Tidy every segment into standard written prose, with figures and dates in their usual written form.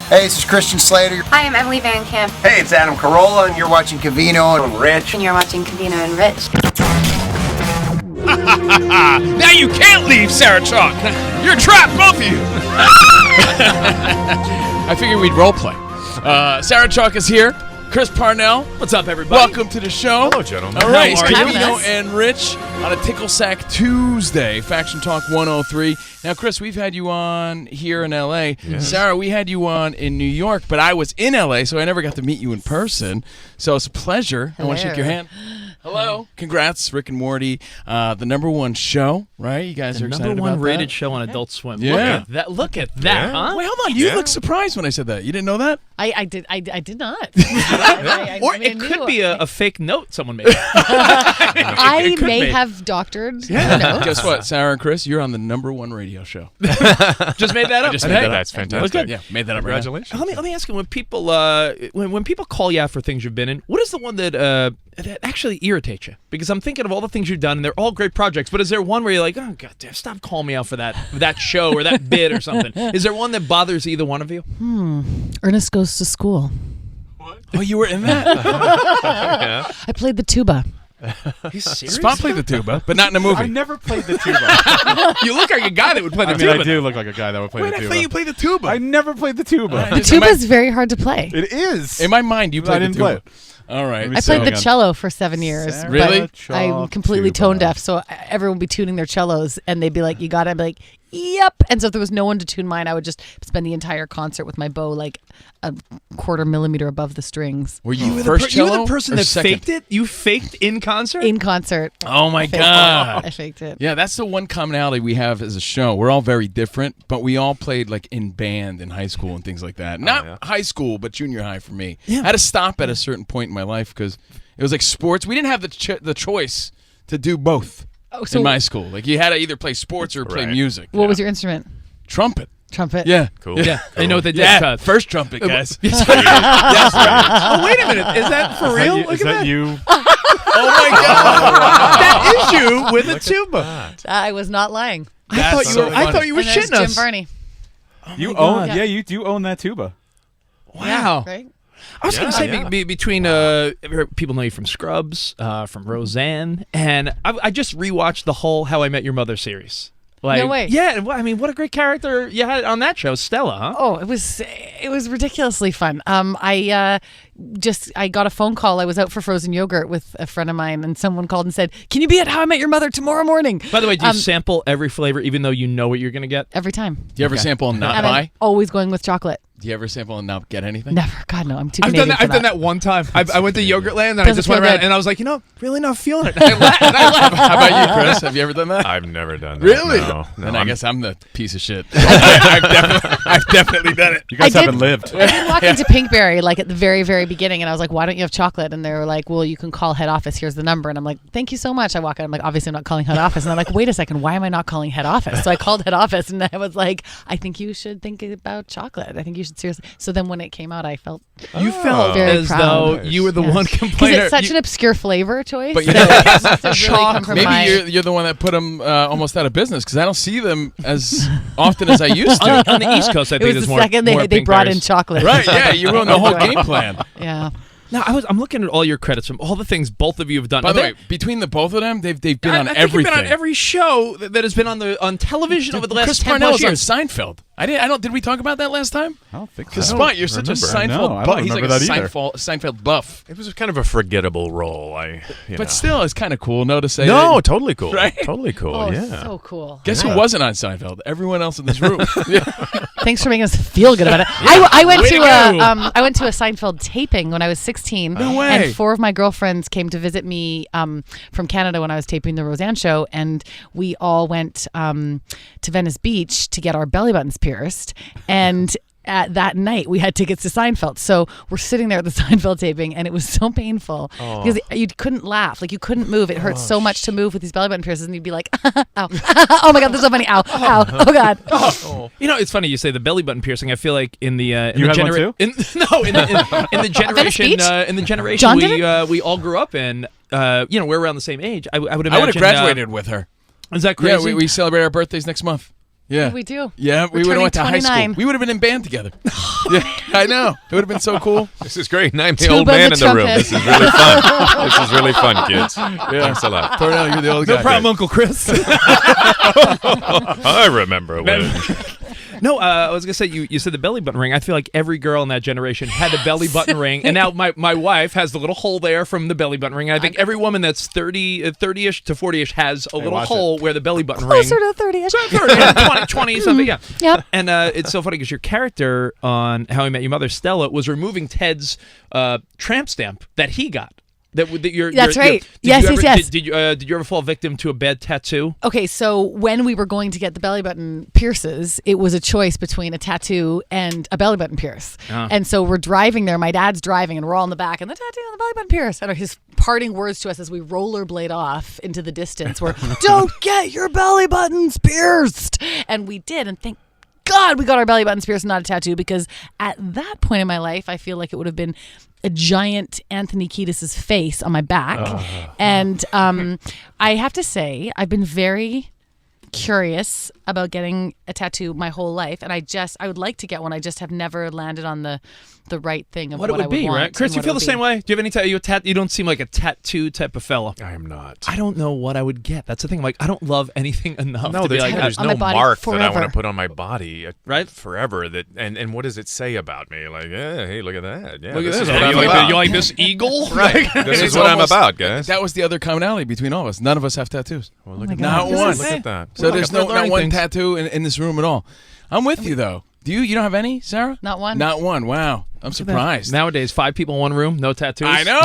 Hey, this is Christian Slater. Hi, I'm Emily Van Camp. Hey, it's Adam Carolla, and you're watching Covino and Rich. And you're watching Covino and Rich. Now you can't leave, Sarah Chalke. You're trapped, both of you. I figured we'd role play. Sarah Chalke is here. Chris Parnell. What's up, everybody? Welcome to the show. Hello, gentlemen. All right, it's How are you? Covino and Rich on a Tickle Sack Tuesday, Faction Talk 103. Now, Chris, we've had you on here in L.A. Yes. Sarah, we had you on in New York, but I was in L.A., so I never got to meet you in person. So it's a pleasure. Hello. I want to shake your hand. Hello. Congrats, Rick and Morty. The #1 show, right? You guys are excited about that? #1 rated show on Adult Swim. Yeah. Look at that, huh? Wait, hold on. You look surprised when I said that. You didn't know that? I did not. Or it could be a fake note someone made. I may have doctored the notes. Guess what, Sarah and Chris? You're on the #1 radio show. Just made that up. Just made that up. That's fantastic. Good. Yeah, made that up. Congratulations. Let me ask you, when people when people call you out for things you've been in, what is the one that actually irritates you? Because I'm thinking of all the things you've done, and they're all great projects. But is there one where you're like, oh god damn, stop calling me out for that show or that bit or something? Is there one that bothers either one of you? Ernest Goes to School. Oh, you were in that? Yeah. I played the tuba. He's serious? Spot played the tuba, but not in a movie. I never played the tuba. You look like a guy that would play the I tuba. do look like a guy that would play Wait, the I tuba. thought you played the tuba. I never played the tuba. The tuba is very hard to play. It is. In my mind, you played I didn't the tuba. play it. All right. I played the cello for 7 years. Sarah Really? But I'm completely Tuba. tone deaf, so everyone would be tuning their cellos, and they'd be like, you got it? I'd be like, yep. And so if there was no one to tune mine, I would just spend the entire concert with my bow like a 1/4 millimeter above the strings. Were you You first were cello the person or that second? faked it? You faked in concert? In concert. Oh, my I faked it. God. I faked it. Yeah, that's the one commonality we have as a show. We're all very different, but we all played like in band in high school and things like that. Not high school, but junior high for me. Yeah. I had to stop at a certain point in my life because it was like sports. We didn't have the choice to do both in my school. Like you had to either play sports or play music. What was your instrument? Trumpet. Trumpet. Yeah. Cool. Yeah, Cool. I know what they did. Yeah. First trumpet, guys. Yes, oh, wait a minute. Is that for real? Is that you? Oh, my God. That is you with a tuba. I was not lying. I thought you were And there's shitting Jim us. Varney. You God. own? Yeah, you do own that tuba. Wow. Right? I was going to say Yeah. between people know you from Scrubs, from Roseanne, and I just rewatched the whole How I Met Your Mother series. Like, No way. Yeah, I mean, what a great character you had on that show, Stella, huh? Oh, it was ridiculously fun. I got a phone call. I was out for frozen yogurt with a friend of mine, and someone called and said, "Can you be at How I Met Your Mother tomorrow morning?" By the way, do you sample every flavor even though you know what you're going to get? Every time. Do you ever sample and not And I'm buy? always going with chocolate. Do you ever sample and not get anything? Never. God, no. I'm too I've Canadian done that. for I've done that one time. I went to Yogurtland and I Doesn't just feel went around good. and I was like, really not feeling it. How about you, Chris? Have you ever done that? I've never done that. Really? No. Then I guess I'm the piece of shit. I've definitely done it. You guys I did- haven't lived. I did walk into Pinkberry like at the very, very beginning, and I was like, "Why don't you have chocolate?" And they were like, "Well, you can call head office. Here's the number." And I'm like, "Thank you so much." I walk out. I'm like, "Obviously, I'm not calling head office." And I'm like, "Wait a second. Why am I not calling head office?" So I called head office, and I was like, "I think you should think about chocolate. I think you should seriously." So then when it came out, I felt You felt Very as proud. though you were the one because complainer. it's such an obscure flavor choice. But you that know, it must have really come from maybe my- you're the one that put them almost out of business because I don't see them as often as I used to. on the East Coast, I It think was there's the more. second more they brought in Pinkberries. chocolate. Right, yeah, you ruined the whole game plan. Yeah. Now I'm looking at all your credits from all the things both of you have done. By Are the there- way, between the both of them, they've been I on think everything. You've been on every show that has been on television over the last Chris 10 Parnell plus was on years. Seinfeld. Did we talk about that last time? I don't think so. Because Spot, you're such a Seinfeld buff. He's like a Seinfeld buff. It was kind of a forgettable role. But still, it's kind of cool. No to say. No, that. totally cool. Right? Totally cool. Oh, yeah. so cool. Guess who wasn't on Seinfeld? Everyone else in this room. Thanks for making us feel good about it. I went Way to to a I went to a Seinfeld taping when I was 16. No way. And 4 of my girlfriends came to visit me from Canada when I was taping the Roseanne show, and we all went to Venice Beach to get our belly buttons pierced. And that night we had tickets to Seinfeld, so we're sitting there at the Seinfeld taping, and it was so painful because you couldn't laugh, like you couldn't move. It hurt so much to move with these belly button piercings, and you'd be like, "Ow! Oh my God, this is so funny! Ow! Ow! Oh God!" You know, it's funny you say the belly button piercing. I feel like in the You had one too? in the generation Beach? John did we all grew up in. We're around the same age. I would imagine. I would have graduated with her. Is that crazy? Yeah, we celebrate our birthdays next month. Yeah. We do. Yeah, we would have went to high school. 29. We would have been in band together. Yeah, I know. It would have been so cool. This is great. And I'm the Tuba old man the in the room. trumpet. This is really fun. This is really fun, kids. Thanks a lot. Parnell, you're the old guy. No problem, Uncle Chris. I remember when. No, I was gonna say you said the belly button ring. I feel like every girl in that generation had the belly button ring, and now my wife has the little hole there from the belly button ring. And I think every woman that's 30-ish to 40-ish has a little watch hole where the belly button ring. Closer to 30-ish. 20 something, yeah. Yep. And it's so funny because your character on How I Met Your Mother, Stella, was removing Ted's tramp stamp that he got. That's right. Yes. Did you ever fall victim to a bad tattoo? Okay, so when we were going to get the belly button pierces, it was a choice between a tattoo and a belly button pierce. And so we're driving there. My dad's driving, and we're all in the back, and the tattoo and the belly button pierce. And his parting words to us as we rollerblade off into the distance were, "Don't get your belly buttons pierced." And we did, and thank God we got our belly buttons pierced, not a tattoo, because at that point in my life, I feel like it would have been a giant Anthony Kiedis' face on my back. And I have to say, I've been very curious about getting a tattoo my whole life, and I would like to get one. I just have never landed on the right thing of what it would I would be, want, right? Chris, and you what feel it the would same be. way? Do you have any tattoo? You don't seem like a tattoo type of fella. I am not. I don't know what I would get. That's the thing. Like, I don't love anything enough No, to be there's, like, there's on no my body mark that I want forever. to put on my body Right? forever. And what does it say about me? Like, hey, look at that. Yeah, Look at this this. is what You I'm like about. you like this eagle? Right. This is what I'm about, guys. That was the other commonality between all of us. None of us have tattoos. Well, look at Not that. one. Look at that. So We're there's learning not one things. tattoo in this room at all. I'm with you, though. You don't have any, Sarah? Not one. Not one. Wow. I'm surprised. Nowadays, 5 people in one room, no tattoos. I know.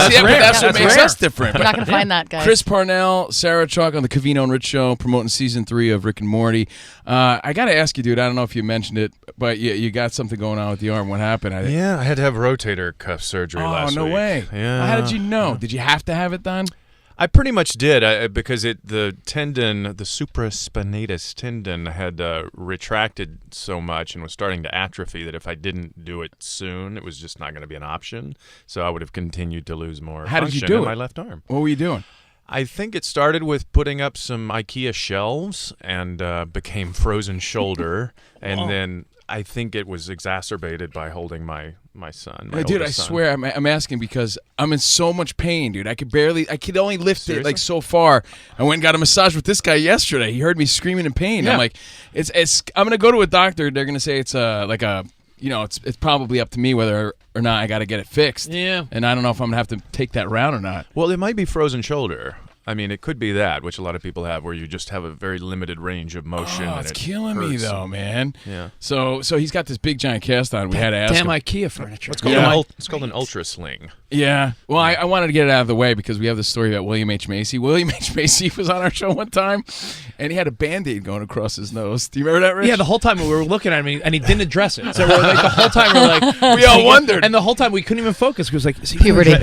See, but rare. that's what That's makes rare. us different. You're not going to find that, guys. Chris Parnell, Sarah Chalke on the Covino and Rich Show, promoting season 3 of Rick and Morty. I got to ask you, dude. I don't know if you mentioned it, but you got something going on with the arm. What happened? Yeah, I had to have rotator cuff surgery last no week. way. Yeah. How did you know? Did you have to have it done? I pretty much did because the tendon, the supraspinatus tendon, had retracted so much and was starting to atrophy that if I didn't do it soon, it was just not going to be an option. So I would have continued to lose more How did you function do in it? my left arm. What were you doing? I think it started with putting up some IKEA shelves and became frozen shoulder, and then I think it was exacerbated by holding my son. My Dude, I oldest son. swear I'm asking because I'm in so much pain, dude. I could only lift it Seriously? like so far. I went and got a massage with this guy yesterday. He heard me screaming in pain. Yeah. I'm like, I'm gonna go to a doctor. They're gonna say it's it's probably up to me whether or not I got to get it fixed. Yeah. And I don't know if I'm gonna have to take that route or not. Well, it might be frozen shoulder. I mean, it could be that, which a lot of people have, where you just have a very limited range of motion. Oh, and it's it killing me hurts. though, man. Yeah. So he's got this big giant cast on. We had to ask Damn him. IKEA furniture. It's called, Yeah. it's called an ultra sling. Yeah. Well, I wanted to get it out of the way because we have this story about William H. Macy. William H. Macy was on our show one time, and he had a Band-Aid going across his nose. Do you remember that, Rich? Yeah, the whole time we were looking at him, and he didn't address it. So we're like, the whole time we're like, We all wondered. and the whole time we couldn't even focus. Because like, is he Puberty. going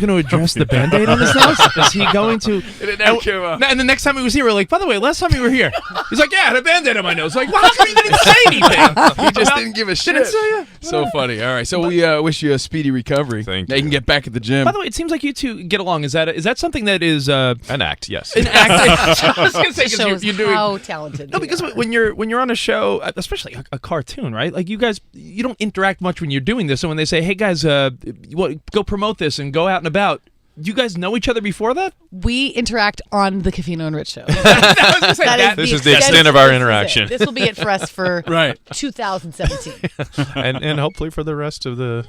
to address the Band-Aid on his nose? Is he going to? It never came up. And the next time he was here, we're like, by the way, last time you were here, he's like, yeah, I had a Band-Aid on my nose. Like, well, how come you didn't say anything? He just didn't give a shit. Didn't say you. So funny. All right. So we wish you a speedy recovery. Thank Now you. you can get back at the gym. By the way, it seems like you two get along. Is that something that is An act, yes. an acting? I was going to say because Shows you're doing. how talented. No, we because are. when you're on a show, especially a cartoon, right? Like you guys, you don't interact much when you're doing this. So when they say, "Hey guys, go promote this and go out and about," you guys know each other before that? we interact on the Covino and Rich show. I was gonna say that. This is the extent of our interaction. This will be it for us for Right. 2017. and hopefully for the rest of the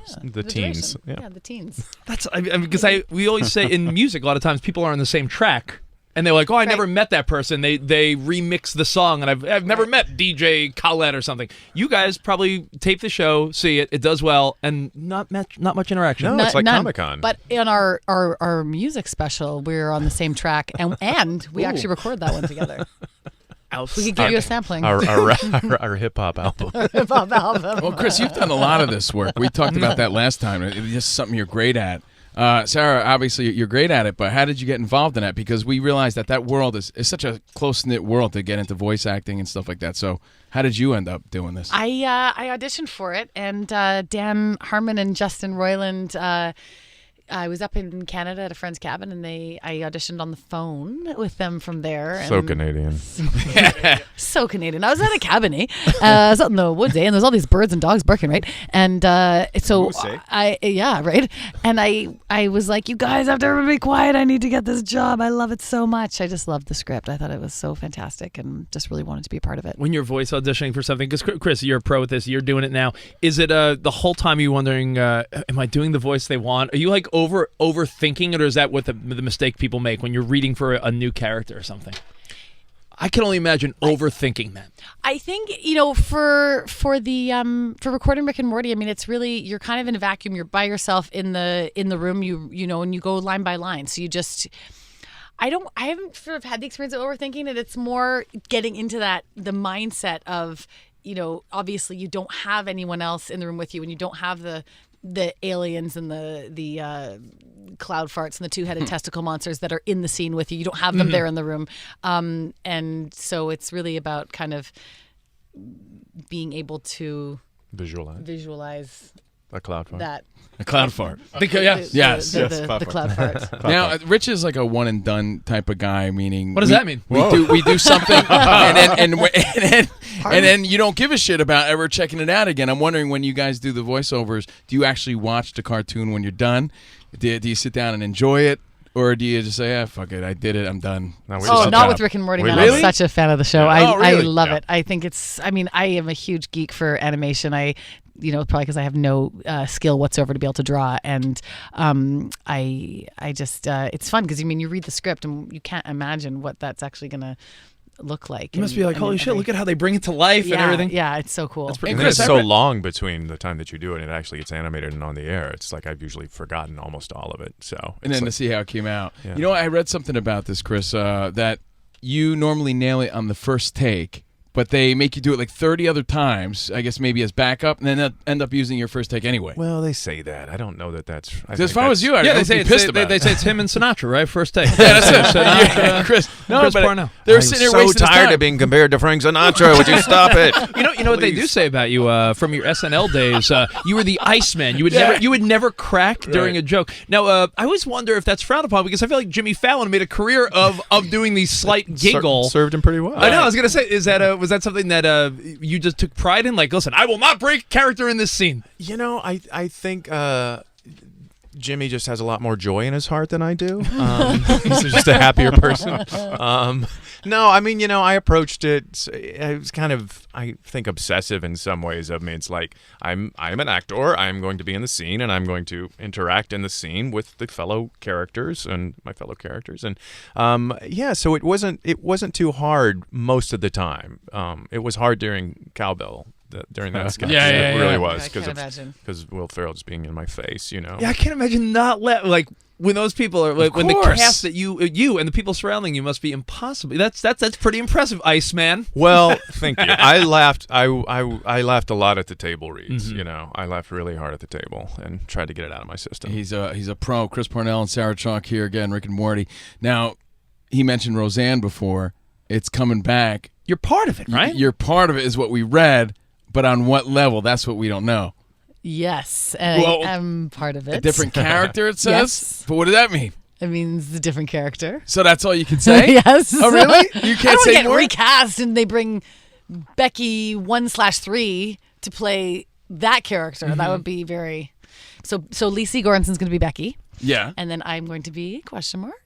teens. duration. Yeah, the teens. That's because we always say in music a lot of times people are on the same track. And they're like, oh, I never met that person. They remix the song, and I've never met DJ Khaled or something. You guys probably tape the show, see it does well, and not much interaction. No, it's like None. Comic-Con. But in our music special, we're on the same track, and we actually recorded that one together. We could give you a sampling. our hip-hop album. Hip-hop album. Well, Chris, you've done a lot of this work. We talked about that last time. It's just something you're great at. Sarah, obviously you're great at it, but how did you get involved in that? Because we realized that world is such a close-knit world to get into voice acting and stuff like that. So how did you end up doing this? I auditioned for it, and Dan Harmon and Justin Roiland I was up in Canada at a friend's cabin, and I auditioned on the phone with them from there. So and Canadian. So Canadian. I was at a cabin, I was out in the woods, and there's all these birds and dogs barking, right? And so right. And I was like, you guys have to be quiet. I need to get this job. I love it so much. I just loved the script. I thought it was so fantastic, and just really wanted to be a part of it. When you're voice auditioning for something, because Chris, you're a pro with this, you're doing it now. Is it the whole time you wondering, am I doing the voice they want? Are you like overthinking it, or is that what the mistake people make when you're reading for a new character or something? I can only imagine overthinking that. I think, for recording Rick and Morty, I mean, it's really, you're kind of in a vacuum. You're by yourself in the room. And you go line by line. So you just, I haven't sort of had the experience of overthinking it. It's more getting into the mindset of, obviously you don't have anyone else in the room with you, and you don't have the aliens and the cloud farts and the two-headed testicle monsters that are in the scene with you. You don't have them there in the room. And so it's really about kind of being able to visualize a cloud fart. that. A cloud fart. Yes. The cloud farts. Now, Rich is like a one and done type of guy, meaning what does that mean? We do something, and then you don't give a shit about ever checking it out again. I'm wondering, when you guys do the voiceovers, do you actually watch the cartoon when you're done? Do you sit down and enjoy it? Or do you just say, fuck it, I did it, I'm done? No, not with Rick and Morty, man. Really? I'm such a fan of the show. Yeah. I Really? love it. I think I am a huge geek for animation. Probably because I have no skill whatsoever to be able to draw. And I just, it's fun because, you read the script and you can't imagine what that's actually going to look like. You must be like, holy shit, look at how they bring it to life and everything. Yeah, it's so cool. And it's so long between the time that you do it and it actually gets animated and on the air. It's like I've usually forgotten almost all of it. And then to see how it came out. Yeah. I read something about this, Chris, that you normally nail it on the first take, but they make you do it like 30 other times, I guess maybe as backup, and then end up using your first take anyway. Well, they say that. I don't know that that's... As far as you are, they say pissed about they say it's him and Sinatra, right? First take. Yeah, that's it. Chris Parnell. They're sitting here wasting so tired of being compared to Frank Sinatra. Would you stop it? You know what they do say about you from your SNL days? You were the Iceman. You would never crack during a joke. Now, I always wonder if that's frowned upon, because I feel like Jimmy Fallon made a career of doing the slight giggle. Served him pretty well. I know. I was gonna say, was that something that you just took pride in? Like, listen, I will not break character in this scene. I think Jimmy just has a lot more joy in his heart than I do. He's just a happier person. No, I approached it. It was kind of, I think, obsessive in some ways. I mean, it's like I'm an actor. I'm going to be in the scene, and I'm going to interact in the scene with the fellow characters and my fellow characters. And so it wasn't too hard most of the time. It was hard during Cowbell. During that sketch, it really was, because Will Ferrell just being in my face, Yeah, I can't imagine not when those people are when the cast that you and the people surrounding you must be impossible. That's pretty impressive, Iceman. Well, thank you. I laughed. I laughed a lot at the table reads. I laughed really hard at the table and tried to get it out of my system. He's a pro. Chris Parnell and Sarah Chalke here again. Rick and Morty. Now, he mentioned Roseanne before. It's coming back. You're part of it, right? You're part of it, is what we read. But on what level? That's what we don't know. Yes, and I am part of it. A different character, it says? Yes. But what does that mean? It means a different character. So that's all you can say? Yes. Oh, really? You can't say more? Recast and they bring Becky 1/3 to play that character. Mm-hmm. That would be very... So Lacey Goranson's going to be Becky. Yeah. And then I'm going to be question mark.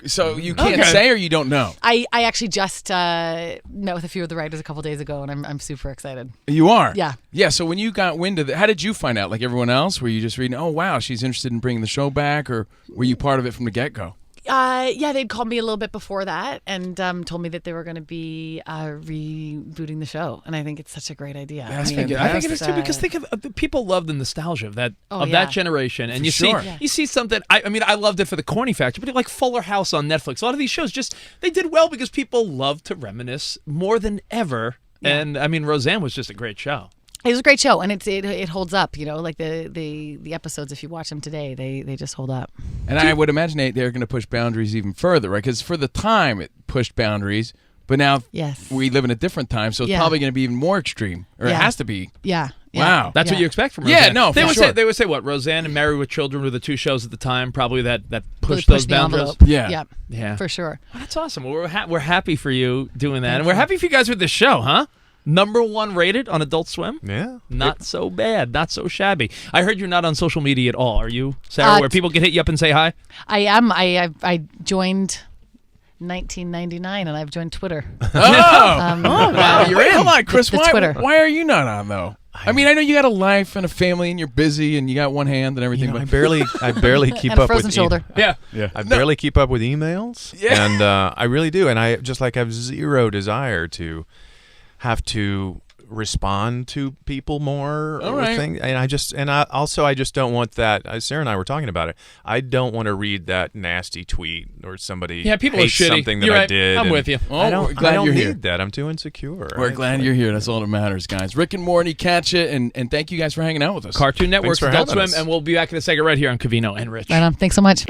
So you can't say, or you don't know? I actually just met with a few of the writers a couple days ago, and I'm super excited. You are? Yeah. Yeah, so when you got wind of it, how did you find out? Like everyone else? Were you just reading, oh, wow, she's interested in bringing the show back, or were you part of it from the get-go? Yeah, they'd called me a little bit before that and told me that they were going to be rebooting the show, and I think it's such a great idea. I think it is too, because think of people love the nostalgia of that generation, and you see something. I loved it for the corny factor, but like Fuller House on Netflix, a lot of these shows they did well because people love to reminisce more than ever. Yeah. And Roseanne was just a great show. It was a great show, and it holds up. Like the episodes, if you watch them today, they just hold up. And I would imagine they're going to push boundaries even further, right? Because for the time it pushed boundaries, But now Yes. we live in a different time, so it's Yeah. probably going to be even more extreme, or it Yeah. has to be. Yeah. Wow. That's what Yeah. you expect from Yeah, Roseanne. no, they for would sure. say they would say what Roseanne and Married with Children were the two shows at the time, probably that Really pushed those the boundaries. envelope. Yeah. Yep. Yeah, For sure. Well, that's awesome. Well, we're happy for you doing that, and we're happy for you guys with this show, huh? #1 rated on Adult Swim. Yeah. Not so bad, not so shabby. I heard you're not on social media at all. Are you, Sarah? Where people can hit you up and say hi? I am. I joined 1999, and I've joined Twitter. Wow, you're in. Hold on, Chris. the why, Twitter. why are you not on though? I mean, I know you got a life and a family, and you're busy, and you got one hand and everything. You know, but I barely keep And a up frozen with shoulder. Yeah. I barely keep up with emails. Yeah. And I really do. And I just have zero desire to have to respond to people more. All or right. And I just don't want that. Sarah and I were talking about it. I don't want to read that nasty tweet or somebody Yeah, people are hates shitty. something that You're I right. did. I'm and with you. Oh, I we're don't, glad I don't you're need here. that. I'm too insecure. We're glad you're here. That's all that matters, guys. Rick and Morty, catch it, and thank you guys for hanging out with us. Cartoon Network's for Adult having Swim, us. and we'll be back in a second right here on Covino and Rich. Right on. Thanks so much.